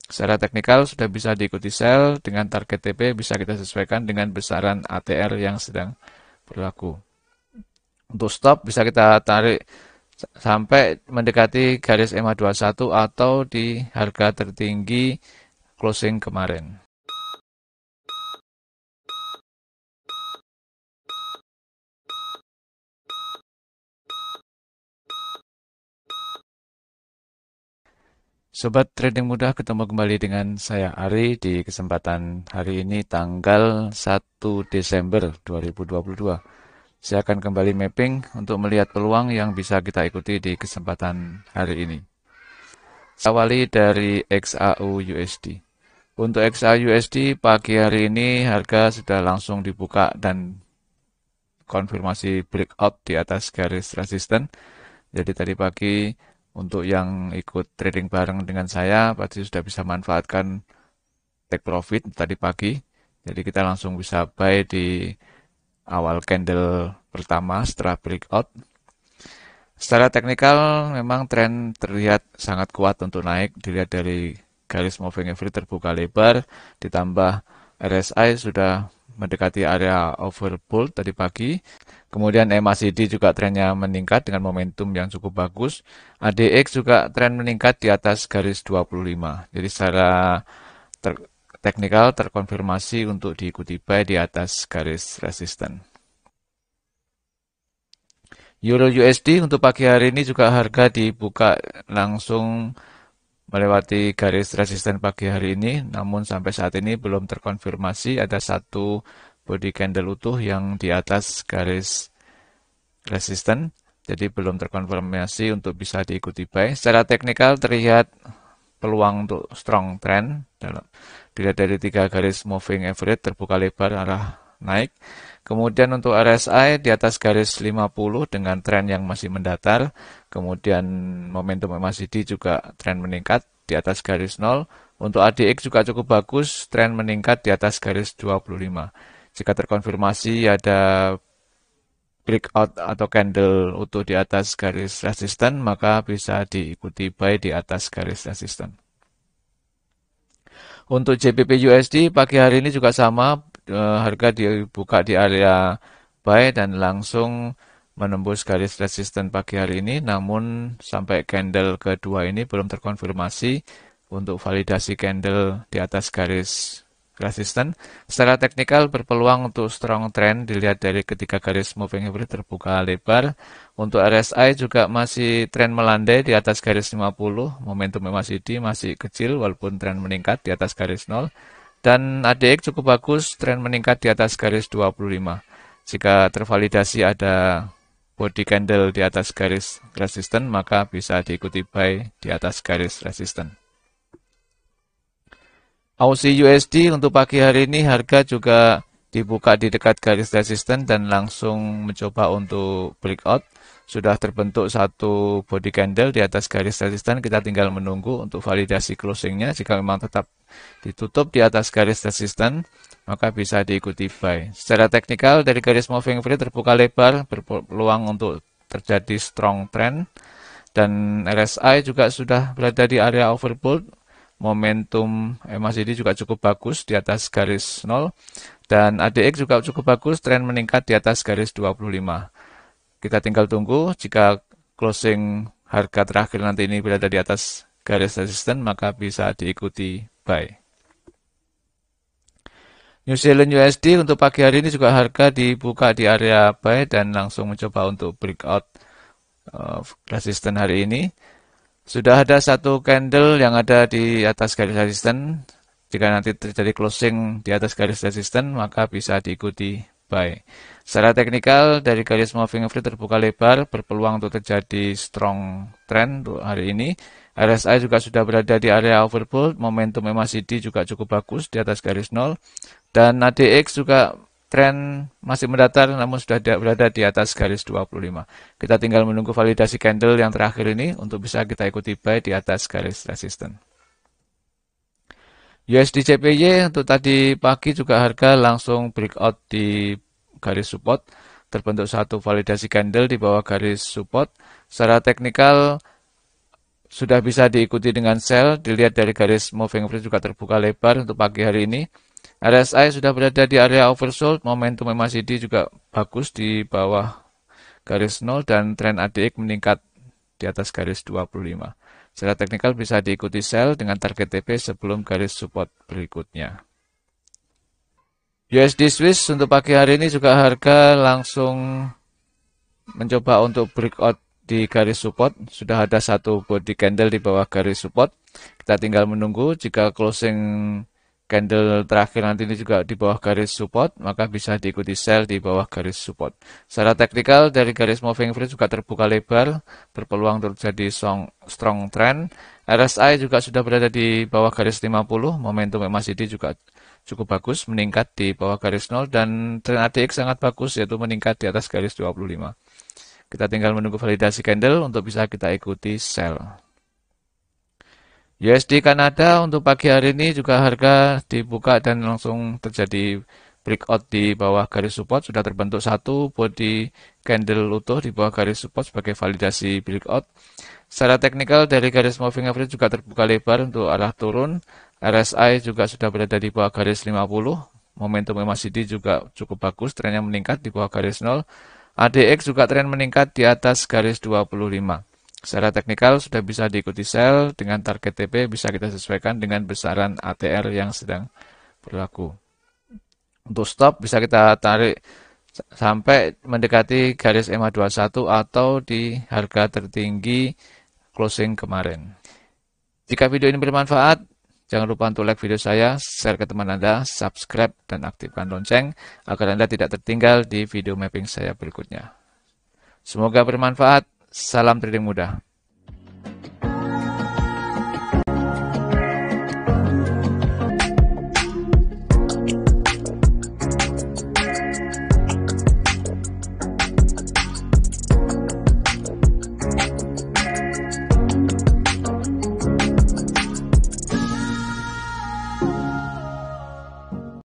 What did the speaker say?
Secara teknikal sudah bisa diikuti sell dengan target TP bisa kita sesuaikan dengan besaran ATR yang sedang berlaku. Untuk stop bisa kita tarik sampai mendekati garis EMA 21 atau di harga tertinggi closing kemarin. Sobat Trading Mudah, ketemu kembali dengan saya Ari di kesempatan hari ini tanggal 1 Desember 2022. Saya akan kembali mapping untuk melihat peluang yang bisa kita ikuti di kesempatan hari ini. Awali dari XAU USD. Untuk XAU USD pagi hari ini harga sudah langsung dibuka dan konfirmasi breakout di atas garis resisten. Jadi tadi pagi untuk yang ikut trading bareng dengan saya pasti sudah bisa manfaatkan take profit tadi pagi. Jadi kita langsung bisa buy di awal candle pertama setelah breakout. Secara teknikal memang tren terlihat sangat kuat untuk naik dilihat dari garis moving average terbuka lebar ditambah RSI sudah mendekati area overbought tadi pagi. Kemudian MACD juga trennya meningkat dengan momentum yang cukup bagus. ADX juga tren meningkat di atas garis 25. Jadi secara teknikal terkonfirmasi untuk diikuti buy di atas garis resisten. Euro USD untuk pagi hari ini juga harga dibuka langsung melewati garis resisten pagi hari ini, namun sampai saat ini belum terkonfirmasi ada satu body candle utuh yang di atas garis resisten, jadi belum terkonfirmasi untuk bisa diikuti buy. Secara teknikal terlihat peluang untuk strong trend dilihat dari tiga garis moving average terbuka lebar arah naik. Kemudian untuk RSI di atas garis 50 dengan tren yang masih mendatar. Kemudian momentum MACD juga tren meningkat di atas garis 0. Untuk ADX juga cukup bagus, tren meningkat di atas garis 25. Jika terkonfirmasi ada breakout atau candle utuh di atas garis resisten, maka bisa diikuti buy di atas garis resisten. Untuk JPP USD pagi hari ini juga sama, harga dibuka di area buy dan langsung menembus garis resisten pagi hari ini, namun sampai candle kedua ini belum terkonfirmasi untuk validasi candle di atas garis resisten. Secara teknikal berpeluang untuk strong trend dilihat dari ketiga garis moving average terbuka lebar. Untuk RSI juga masih tren melandai di atas garis 50. Momentum MACD masih kecil walaupun tren meningkat di atas garis 0. Dan ADX cukup bagus, tren meningkat di atas garis 25. Jika tervalidasi ada body candle di atas garis resisten, maka bisa diikuti buy di atas garis resisten. Aussie USD untuk pagi hari ini harga juga dibuka di dekat garis resisten dan langsung mencoba untuk breakout. Sudah terbentuk satu body candle di atas garis resisten, kita tinggal menunggu untuk validasi closingnya. Jika memang tetap ditutup di atas garis resisten, maka bisa diikuti buy. Secara teknikal dari garis moving average terbuka lebar, berpeluang untuk terjadi strong trend. Dan RSI juga sudah berada di area overbought. Momentum MACD juga cukup bagus di atas garis 0. Dan ADX juga cukup bagus, tren meningkat di atas garis 25. Kita tinggal tunggu jika closing harga terakhir nanti ini berada di atas garis resisten, maka bisa diikuti buy. New Zealand USD untuk pagi hari ini juga harga dibuka di area buy dan langsung mencoba untuk breakout resisten hari ini. Sudah ada satu candle yang ada di atas garis resisten. Jika nanti terjadi closing di atas garis resisten, maka bisa diikuti buy. Secara teknikal, dari garis moving average terbuka lebar, berpeluang untuk terjadi strong trend untuk hari ini. RSI juga sudah berada di area overbought, momentum MACD juga cukup bagus di atas garis 0. Dan ADX juga tren masih mendatar namun sudah berada di atas garis 25. Kita tinggal menunggu validasi candle yang terakhir ini untuk bisa kita ikuti buy di atas garis resisten. USD CPY untuk tadi pagi juga harga langsung breakout di garis support. Terbentuk satu validasi candle di bawah garis support. Secara teknikal sudah bisa diikuti dengan sell, dilihat dari garis moving average juga terbuka lebar untuk pagi hari ini. RSI sudah berada di area oversold, momentum MACD juga bagus di bawah garis 0 dan tren ADX meningkat di atas garis 25. Secara teknikal bisa diikuti sell dengan target TP sebelum garis support berikutnya. USD Swiss untuk pagi hari ini juga harga langsung mencoba untuk breakout di garis support. Sudah ada satu body candle di bawah garis support. Kita tinggal menunggu jika closing candle terakhir nanti ini juga di bawah garis support, maka bisa diikuti sell di bawah garis support. Secara teknikal dari garis moving average juga terbuka lebar, berpeluang terjadi strong trend. RSI juga sudah berada di bawah garis 50, momentum MACD juga cukup bagus, meningkat di bawah garis 0, dan tren ADX sangat bagus, yaitu meningkat di atas garis 25. Kita tinggal menunggu validasi candle untuk bisa kita ikuti sell. USD Kanada untuk pagi hari ini juga harga dibuka dan langsung terjadi breakout di bawah garis support. Sudah terbentuk satu body candle utuh di bawah garis support sebagai validasi breakout. Secara teknikal dari garis moving average juga terbuka lebar untuk arah turun. RSI juga sudah berada di bawah garis 50. Momentum MACD juga cukup bagus, trennya meningkat di bawah garis 0. ADX juga tren meningkat di atas garis 25. Secara teknikal sudah bisa diikuti sell dengan target TP bisa kita sesuaikan dengan besaran ATR yang sedang berlaku. Untuk stop bisa kita tarik sampai mendekati garis MA21 atau di harga tertinggi closing kemarin. Jika video ini bermanfaat, jangan lupa untuk like video saya, share ke teman Anda, subscribe, dan aktifkan lonceng agar Anda tidak tertinggal di video mapping saya berikutnya. Semoga bermanfaat. Salam trading mudah.